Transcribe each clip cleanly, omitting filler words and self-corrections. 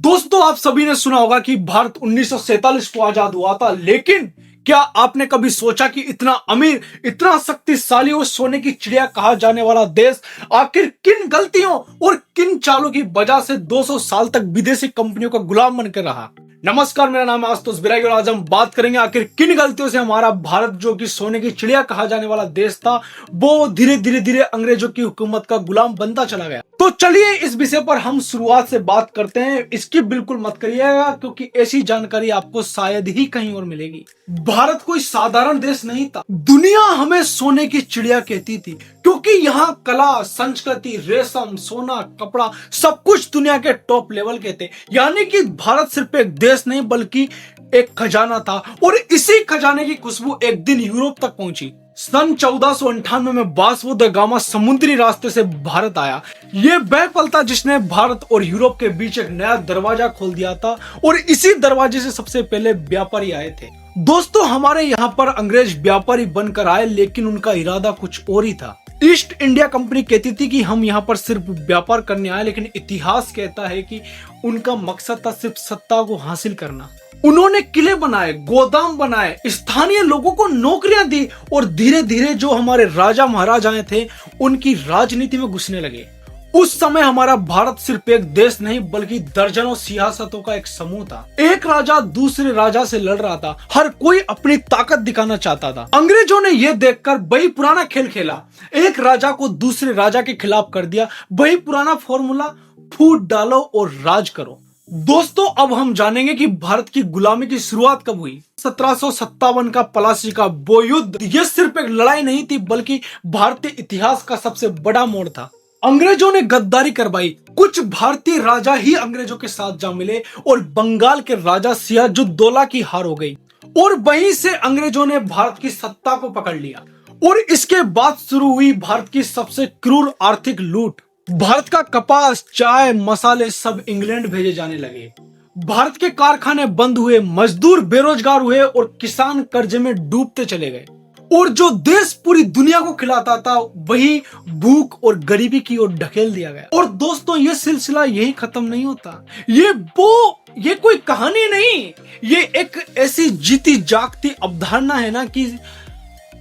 दोस्तों, आप सभी ने सुना होगा कि भारत 1947 को आजाद हुआ था, लेकिन क्या आपने कभी सोचा कि इतना अमीर, इतना शक्तिशाली और सोने की चिड़िया कहा जाने वाला देश आखिर किन गलतियों और किन चालों की वजह से 200 साल तक विदेशी कंपनियों का गुलाम बनकर रहा। नमस्कार, मेरा नाम है आशुतोष बिरागी और आज हम बात करेंगे आखिर किन गलतियों से हमारा भारत, जो कि सोने की चिड़िया कहा जाने वाला देश था, वो धीरे धीरे अंग्रेजों की हुकूमत का गुलाम बनता चला गया। तो चलिए इस विषय पर हम शुरुआत से बात करते हैं। इसकी बिल्कुल मत करिएगा, क्योंकि ऐसी जानकारी आपको शायद ही कहीं और मिलेगी। भारत कोई साधारण देश नहीं था। दुनिया हमें सोने की चिड़िया कहती थी, क्योंकि यहाँ कला, संस्कृति, रेशम, सोना, कपड़ा सब कुछ दुनिया के टॉप लेवल के थे। यानी कि भारत सिर्फ एक देश नहीं बल्कि एक खजाना था, और इसी खजाने की खुशबू एक दिन यूरोप तक पहुंची। सन 1498 में वास्को द गामा समुद्री रास्ते से भारत आया। यह वह पल था जिसने भारत और यूरोप के बीच एक नया दरवाजा खोल दिया था, और इसी दरवाजे से सबसे पहले व्यापारी आए थे। दोस्तों, हमारे यहाँ पर अंग्रेज व्यापारी बनकर आए, लेकिन उनका इरादा कुछ और ही था। ईस्ट इंडिया कंपनी कहती थी कि हम यहाँ पर सिर्फ व्यापार करने आए, लेकिन इतिहास कहता है कि उनका मकसद था सिर्फ सत्ता को हासिल करना। उन्होंने किले बनाए, गोदाम बनाए, स्थानीय लोगों को नौकरियां दी, और धीरे धीरे जो हमारे राजा महाराजाएं थे उनकी राजनीति में घुसने लगे। उस समय हमारा भारत सिर्फ एक देश नहीं बल्कि दर्जनों सियासतों का एक समूह था। एक राजा दूसरे राजा से लड़ रहा था, हर कोई अपनी ताकत दिखाना चाहता था। अंग्रेजों ने यह देखकर वही पुराना खेल खेला, एक राजा को दूसरे राजा के खिलाफ कर दिया। वही पुराना फॉर्मूला, फूट डालो और राज करो। दोस्तों, अब हम जानेंगे कि भारत की गुलामी की शुरुआत कब हुई। 1757 का प्लासी का वो युद्ध, यह सिर्फ एक लड़ाई नहीं थी बल्कि भारतीय इतिहास का सबसे बड़ा मोड़ था। अंग्रेजों ने गद्दारी करवाई, कुछ भारतीय राजा ही अंग्रेजों के साथ जा मिले, और बंगाल के राजा सिराजुद्दौला की हार हो गई, और वहीं से अंग्रेजों ने भारत की सत्ता को पकड़ लिया। और इसके बाद शुरू हुई भारत की सबसे क्रूर आर्थिक लूट। भारत का कपास, चाय, मसाले सब इंग्लैंड भेजे जाने लगे। भारत के कारखाने बंद हुए, मजदूर बेरोजगार हुए, और किसान कर्जे में डूबते चले गए। और जो देश पूरी दुनिया को खिलाता था वही भूख और गरीबी की ओर ढकेल दिया गया। और दोस्तों, ये सिलसिला यही खत्म नहीं होता। ये कोई कहानी नहीं, ये एक ऐसी जीती जागती अवधारणा है ना कि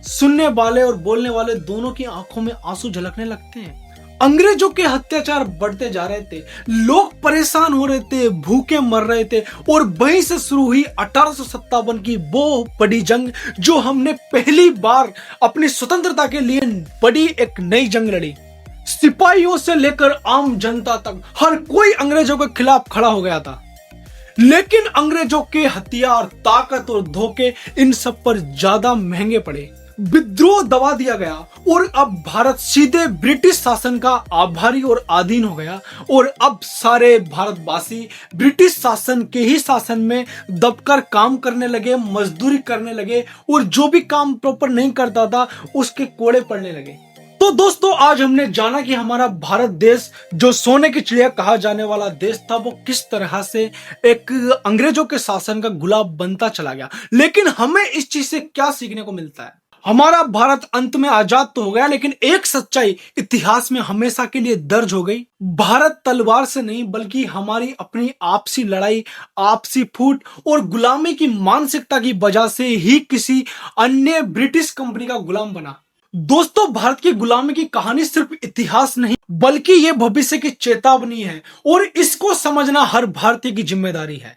सुनने वाले और बोलने वाले दोनों की आंखों में आंसू झलकने लगते हैं। अंग्रेजों के अत्याचार बढ़ते जा रहे थे, लोग परेशान हो रहे थे, भूखे मर रहे थे, और वहीं से शुरू हुई 1857 की वो बड़ी जंग, जो हमने पहली बार अपनी स्वतंत्रता के लिए बड़ी एक नई जंग लड़ी। सिपाहियों से लेकर आम जनता तक हर कोई अंग्रेजों के खिलाफ खड़ा हो गया था। लेकिन अंग्रेजों के हथियार, ताकत और धोखे इन सब पर ज्यादा महंगे पड़े। विद्रोह दबा दिया गया, और अब भारत सीधे ब्रिटिश शासन का आभारी और अधीन हो गया। और अब सारे भारतवासी ब्रिटिश शासन के ही शासन में दबकर काम करने लगे, मजदूरी करने लगे, और जो भी काम प्रॉपर नहीं करता था उसके कोड़े पड़ने लगे। तो दोस्तों, आज हमने जाना कि हमारा भारत देश, जो सोने की चिड़िया कहा जाने वाला देश था, वो किस तरह से एक अंग्रेजों के शासन का गुलाम बनता चला गया। लेकिन हमें इस चीज से क्या सीखने को मिलता है? हमारा भारत अंत में आजाद तो हो गया, लेकिन एक सच्चाई इतिहास में हमेशा के लिए दर्ज हो गई। भारत तलवार से नहीं बल्कि हमारी अपनी आपसी लड़ाई, आपसी फूट और गुलामी की मानसिकता की वजह से ही किसी अन्य ब्रिटिश कंपनी का गुलाम बना। दोस्तों, भारत की गुलामी की कहानी सिर्फ इतिहास नहीं बल्कि यह भविष्य की चेतावनी है, और इसको समझना हर भारतीय की जिम्मेदारी है।